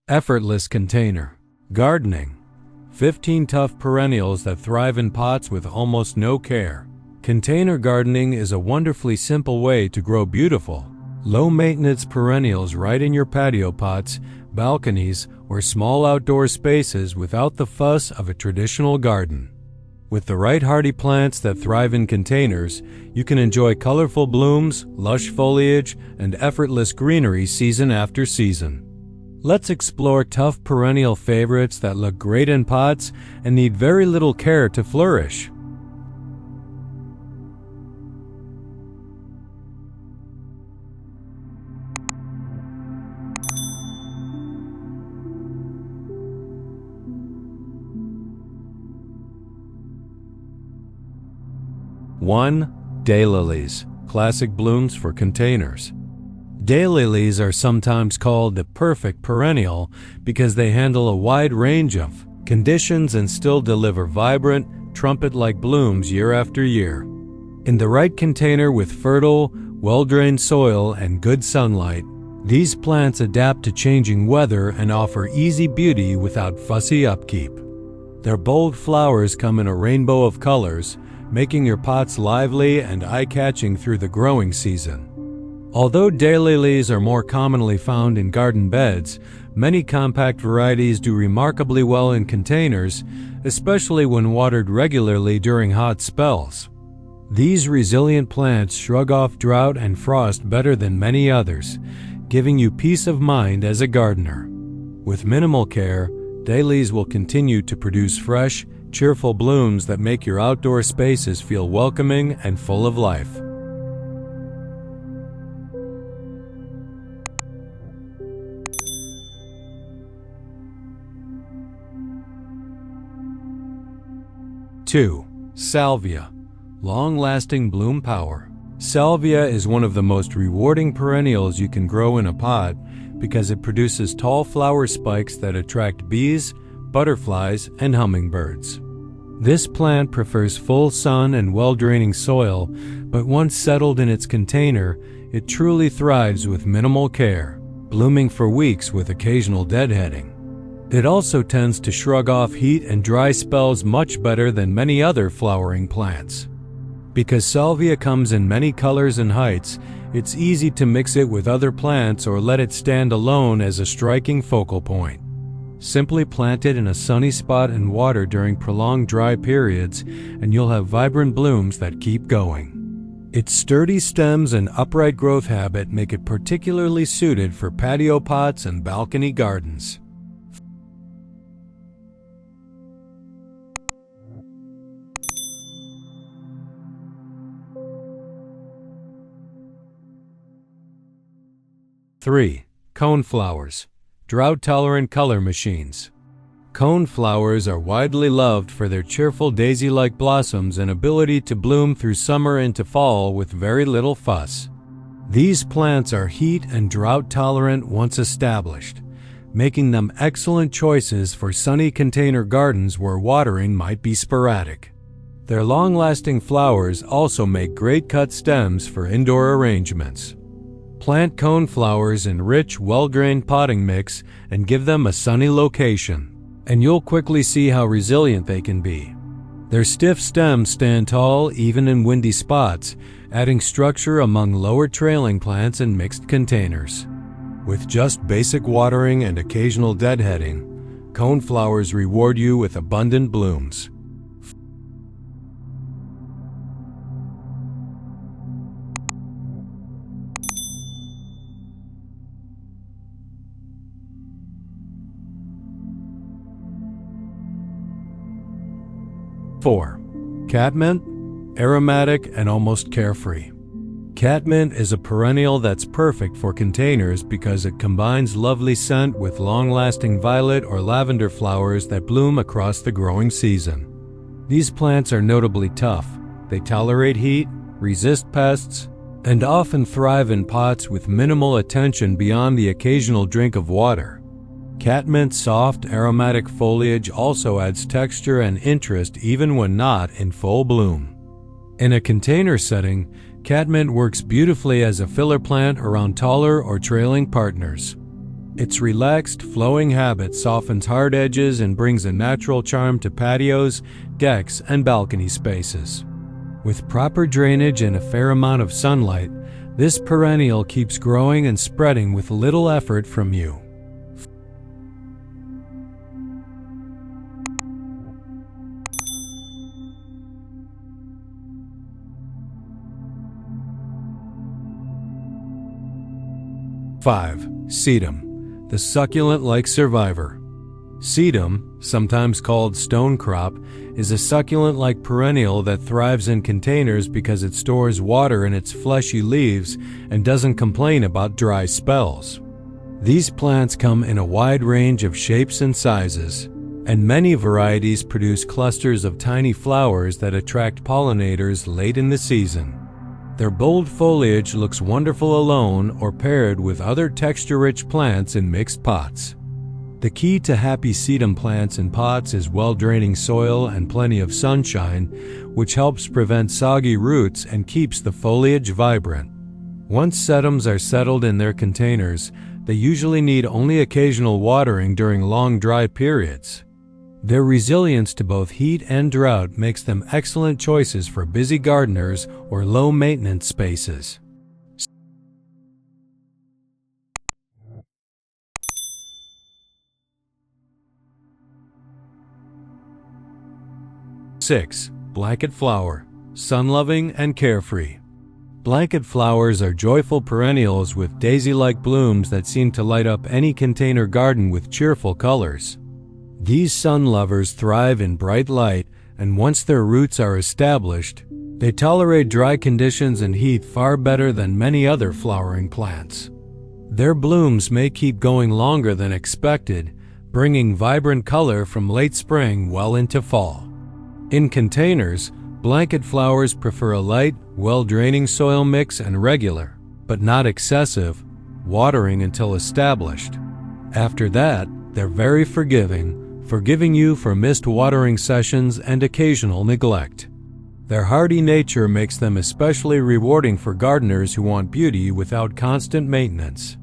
Effortless container. Gardening. 15 tough perennials that thrive in pots with almost no care. Container gardening is a wonderfully simple way to grow beautiful, low-maintenance perennials right in your patio pots, balconies, or small outdoor spaces without the fuss of a traditional garden. With the right hardy plants that thrive in containers, you can enjoy colorful blooms, lush foliage, and effortless greenery season after season. Let's explore tough perennial favorites that look great in pots and need very little care to flourish. One, daylilies, classic blooms for containers. Daylilies are sometimes called the perfect perennial because they handle a wide range of conditions and still deliver vibrant, trumpet-like blooms year after year. In the right container with fertile, well-drained soil and good sunlight, these plants adapt to changing weather and offer easy beauty without fussy upkeep. Their bold flowers come in a rainbow of colors, making your pots lively and eye-catching through the growing season. Although daylilies are more commonly found in garden beds, many compact varieties do remarkably well in containers, especially when watered regularly during hot spells. These resilient plants shrug off drought and frost better than many others, giving you peace of mind as a gardener. With minimal care, daylilies will continue to produce fresh, cheerful blooms that make your outdoor spaces feel welcoming and full of life. Two, salvia, long-lasting bloom power. Salvia is one of the most rewarding perennials you can grow in a pot because it produces tall flower spikes that attract bees, butterflies, and hummingbirds. This plant prefers full sun and well-draining soil, but once settled in its container, it truly thrives with minimal care, blooming for weeks with occasional deadheading. It also tends to shrug off heat and dry spells much better than many other flowering plants. Because salvia comes in many colors and heights, it's easy to mix it with other plants or let it stand alone as a striking focal point. Simply plant it in a sunny spot and water during prolonged dry periods, and you'll have vibrant blooms that keep going. Its sturdy stems and upright growth habit make it particularly suited for patio pots and balcony gardens. Three, coneflowers, drought-tolerant color machines. Coneflowers are widely loved for their cheerful daisy-like blossoms and ability to bloom through summer into fall with very little fuss. These plants are heat and drought-tolerant once established, making them excellent choices for sunny container gardens where watering might be sporadic. Their long-lasting flowers also make great cut stems for indoor arrangements. Plant coneflowers in rich, well-drained potting mix and give them a sunny location, and you'll quickly see how resilient they can be. Their stiff stems stand tall even in windy spots, adding structure among lower trailing plants in mixed containers. With just basic watering and occasional deadheading, coneflowers reward you with abundant blooms. Four, catmint, aromatic and almost carefree. Catmint is a perennial that's perfect for containers because it combines lovely scent with long-lasting violet or lavender flowers that bloom across the growing season. These plants are notably tough. They tolerate heat, resist pests, and often thrive in pots with minimal attention beyond the occasional drink of water. Catmint's soft, aromatic foliage also adds texture and interest even when not in full bloom. In a container setting, catmint works beautifully as a filler plant around taller or trailing partners. Its relaxed, flowing habit softens hard edges and brings a natural charm to patios, decks, and balcony spaces. With proper drainage and a fair amount of sunlight, this perennial keeps growing and spreading with little effort from you. Five, sedum, the succulent-like survivor. Sedum, sometimes called stone crop, is a succulent-like perennial that thrives in containers because it stores water in its fleshy leaves and doesn't complain about dry spells. These plants come in a wide range of shapes and sizes, and many varieties produce clusters of tiny flowers that attract pollinators late in the season. Their bold foliage looks wonderful alone or paired with other texture-rich plants in mixed pots. The key to happy sedum plants in pots is well-draining soil and plenty of sunshine, which helps prevent soggy roots and keeps the foliage vibrant. Once sedums are settled in their containers, they usually need only occasional watering during long dry periods. Their resilience to both heat and drought makes them excellent choices for busy gardeners or low-maintenance spaces. 6. Blanket flower, sun-loving and carefree. Blanket flowers are joyful perennials with daisy-like blooms that seem to light up any container garden with cheerful colors. These sun lovers thrive in bright light, and once their roots are established, they tolerate dry conditions and heat far better than many other flowering plants. Their blooms may keep going longer than expected, bringing vibrant color from late spring well into fall. In containers, blanket flowers prefer a light, well-draining soil mix and regular, but not excessive, watering until established. After that, they're very forgiving you for missed watering sessions and occasional neglect. Their hardy nature makes them especially rewarding for gardeners who want beauty without constant maintenance.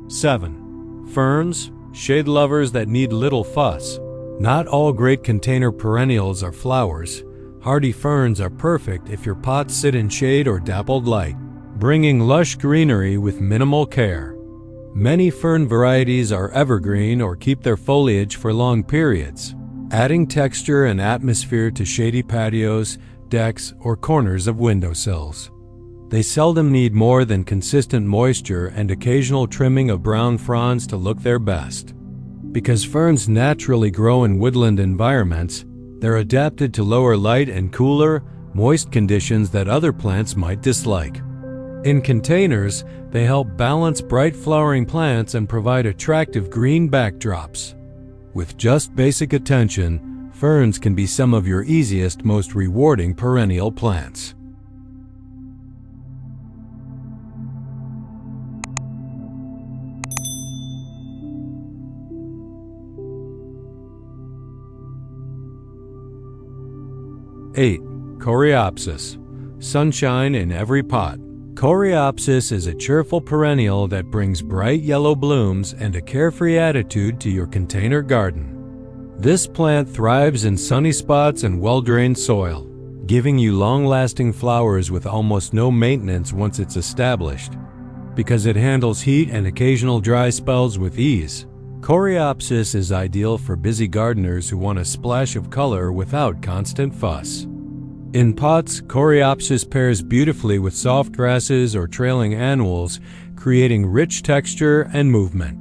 Seven, ferns, shade lovers that need little fuss. Not all great container perennials are flowers. Hardy ferns are perfect if your pots sit in shade or dappled light, bringing lush greenery with minimal care. Many fern varieties are evergreen or keep their foliage for long periods, adding texture and atmosphere to shady patios, decks, or corners of windowsills. They seldom need more than consistent moisture and occasional trimming of brown fronds to look their best. Because ferns naturally grow in woodland environments, they're adapted to lower light and cooler, moist conditions that other plants might dislike. In containers, they help balance bright flowering plants and provide attractive green backdrops. With just basic attention, ferns can be some of your easiest, most rewarding perennial plants. Eight, coreopsis, sunshine in every pot. Coreopsis is a cheerful perennial that brings bright yellow blooms and a carefree attitude to your container garden. This plant thrives in sunny spots and well-drained soil, giving you long-lasting flowers with almost no maintenance once it's established. Because it handles heat and occasional dry spells with ease, Coreopsis is ideal for busy gardeners who want a splash of color without constant fuss. In pots, Coreopsis pairs beautifully with soft grasses or trailing annuals, creating rich texture and movement.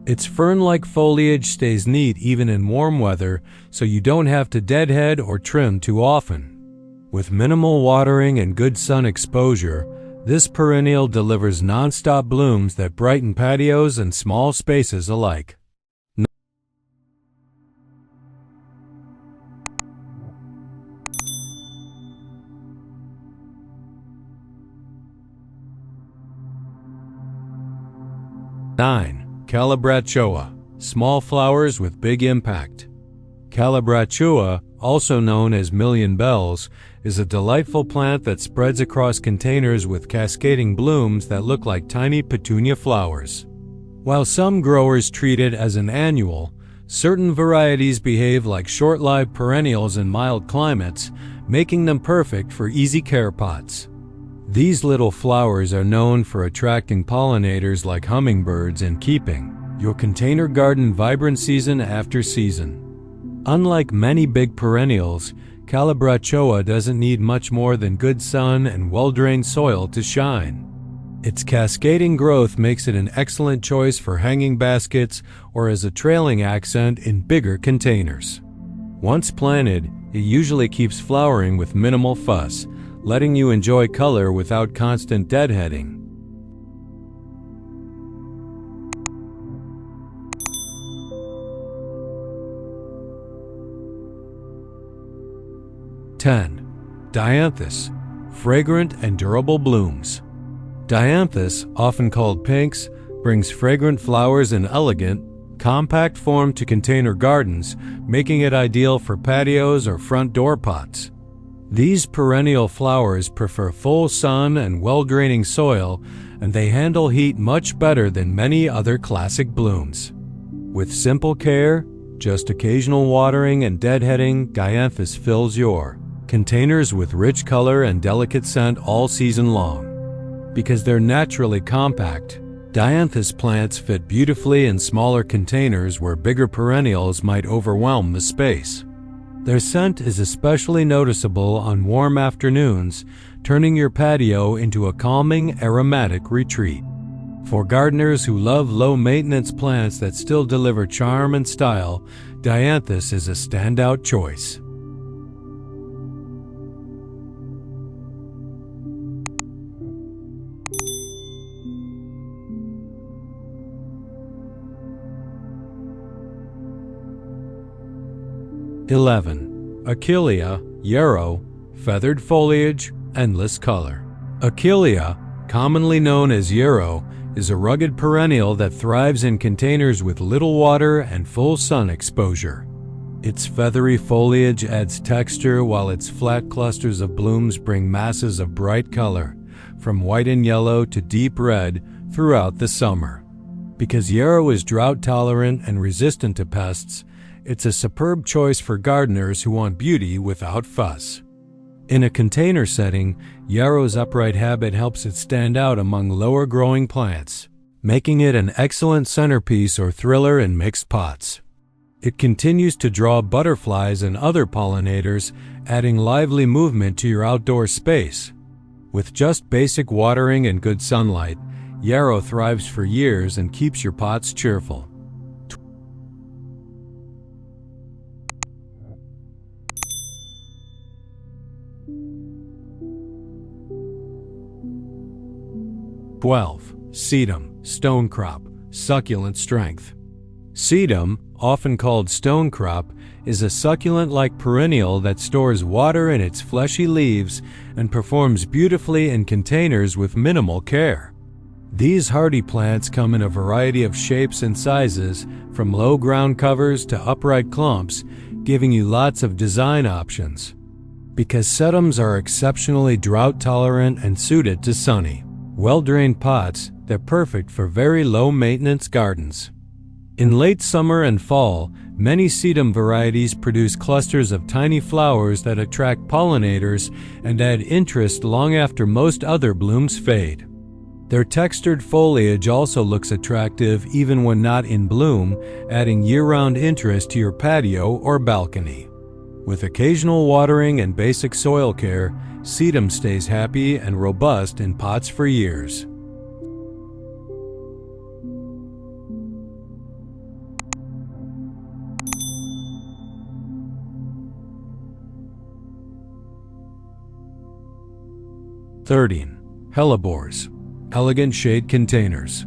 Its fern-like foliage stays neat even in warm weather, so you don't have to deadhead or trim too often. With minimal watering and good sun exposure, this perennial delivers non-stop blooms that brighten patios and small spaces alike. 9. Calabrachoa, small flowers with big impact. Calabrachua, also known as million bells, is a delightful plant that spreads across containers with cascading blooms that look like tiny petunia flowers. While some growers treat it as an annual, certain varieties behave like short-lived perennials in mild climates, making them perfect for easy care pots. These little flowers are known for attracting pollinators like hummingbirds and keeping your container garden vibrant season after season. Unlike many big perennials, Calabrachua doesn't need much more than good sun and well-drained soil to shine. Its cascading growth makes it an excellent choice for hanging baskets or as a trailing accent in bigger containers. Once planted, it usually keeps flowering with minimal fuss, letting you enjoy color without constant deadheading. Dianthus, fragrant and durable blooms. Dianthus, often called pinks, brings fragrant flowers in elegant, compact form to container gardens, making it ideal for patios or front door pots. These perennial flowers prefer full sun and well-draining soil, and they handle heat much better than many other classic blooms. With simple care, just occasional watering and deadheading, Dianthus fills your containers with rich color and delicate scent all season long. Because they're naturally compact, Dianthus plants fit beautifully in smaller containers where bigger perennials might overwhelm the space. Their scent is especially noticeable on warm afternoons, turning your patio into a calming, aromatic retreat. For gardeners who love low-maintenance plants that still deliver charm and style, Dianthus is a standout choice. Achillea, yarrow, feathered foliage, endless color. Achillea, commonly known as yarrow, is a rugged perennial that thrives in containers with little water and full sun exposure. Its feathery foliage adds texture while its flat clusters of blooms bring masses of bright color, from white and yellow to deep red, throughout the summer. Because yarrow is drought-tolerant and resistant to pests, it's a superb choice for gardeners who want beauty without fuss. In a container setting, yarrow's upright habit helps it stand out among lower-growing plants, making it an excellent centerpiece or thriller in mixed pots. It continues to draw butterflies and other pollinators, adding lively movement to your outdoor space. With just basic watering and good sunlight, yarrow thrives for years and keeps your pots cheerful. Sedum, stonecrop, succulent strength. Sedum, often called stonecrop, is a succulent-like perennial that stores water in its fleshy leaves and performs beautifully in containers with minimal care. These hardy plants come in a variety of shapes and sizes, from low ground covers to upright clumps, giving you lots of design options. Because sedums are exceptionally drought-tolerant and suited to sunny, well-drained pots, they're perfect for very low-maintenance gardens. In late summer and fall, many sedum varieties produce clusters of tiny flowers that attract pollinators and add interest long after most other blooms fade. Their textured foliage also looks attractive even when not in bloom, adding year-round interest to your patio or balcony. With occasional watering and basic soil care, sedum stays happy and robust in pots for years. Hellebores, elegant shade containers.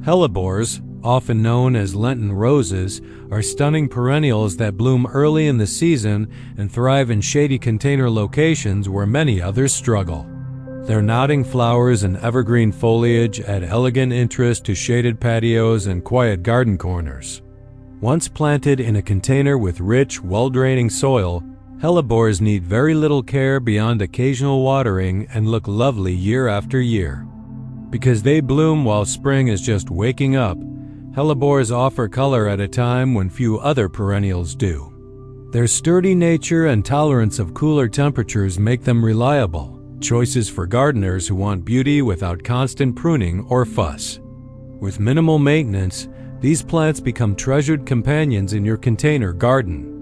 Hellebores, often known as Lenten roses, are stunning perennials that bloom early in the season and thrive in shady container locations where many others struggle. Their nodding flowers and evergreen foliage add elegant interest to shaded patios and quiet garden corners. Once planted in a container with rich, well-draining soil, hellebores need very little care beyond occasional watering and look lovely year after year. Because they bloom while spring is just waking up, hellebores offer color at a time when few other perennials do. Their sturdy nature and tolerance of cooler temperatures make them reliable choices for gardeners who want beauty without constant pruning or fuss. With minimal maintenance, these plants become treasured companions in your container garden.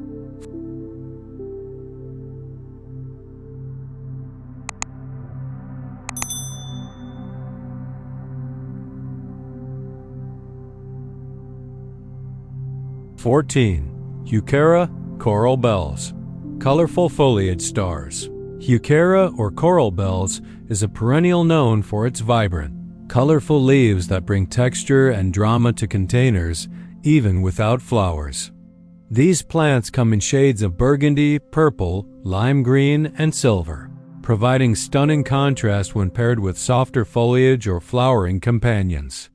Heuchera, coral bells. Colorful foliage stars. Heuchera or coral bells is a perennial known for its vibrant, colorful leaves that bring texture and drama to containers, even without flowers. These plants come in shades of burgundy, purple, lime green, and silver, providing stunning contrast when paired with softer foliage or flowering companions.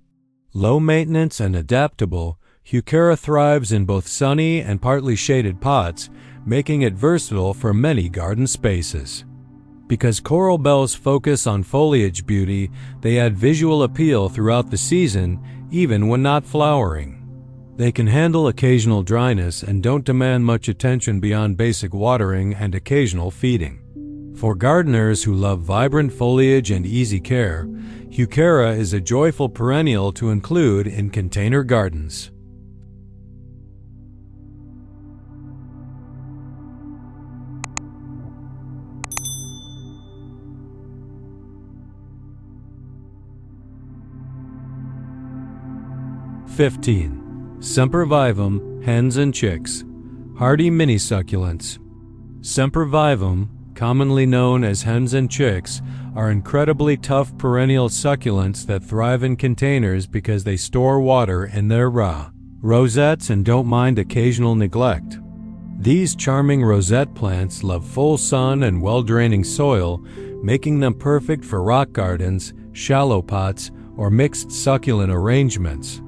Low maintenance and adaptable, Heuchera thrives in both sunny and partly shaded pots, making it versatile for many garden spaces. Because coral bells focus on foliage beauty, they add visual appeal throughout the season, even when not flowering. They can handle occasional dryness and don't demand much attention beyond basic watering and occasional feeding. For gardeners who love vibrant foliage and easy care, Heuchera is a joyful perennial to include in container gardens. Sempervivum, hens and chicks. Hardy mini succulents. Sempervivum, commonly known as hens and chicks, are incredibly tough perennial succulents that thrive in containers because they store water in their rosettes and don't mind occasional neglect. These charming rosette plants love full sun and well-draining soil, making them perfect for rock gardens, shallow pots, or mixed succulent arrangements.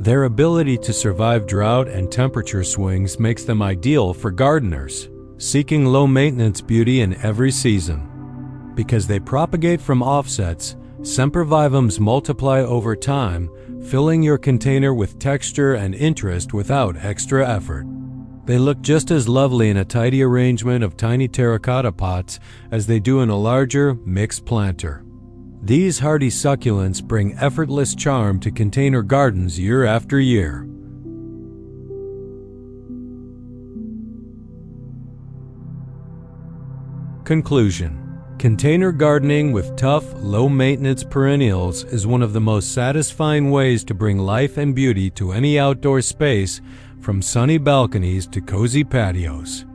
Their ability to survive drought and temperature swings makes them ideal for gardeners seeking low-maintenance beauty in every season. Because they propagate from offsets, sempervivums multiply over time, filling your container with texture and interest without extra effort. They look just as lovely in a tidy arrangement of tiny terracotta pots as they do in a larger, mixed planter. These hardy succulents bring effortless charm to container gardens year after year. Conclusion. Container gardening with tough, low-maintenance perennials is one of the most satisfying ways to bring life and beauty to any outdoor space, from sunny balconies to cozy patios.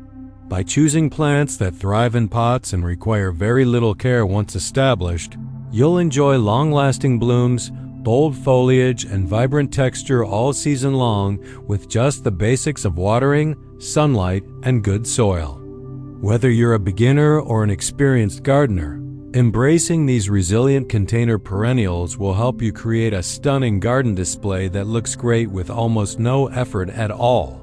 By choosing plants that thrive in pots and require very little care once established, you'll enjoy long-lasting blooms, bold foliage, and vibrant texture all season long with just the basics of watering, sunlight, and good soil. Whether you're a beginner or an experienced gardener, embracing these resilient container perennials will help you create a stunning garden display that looks great with almost no effort at all.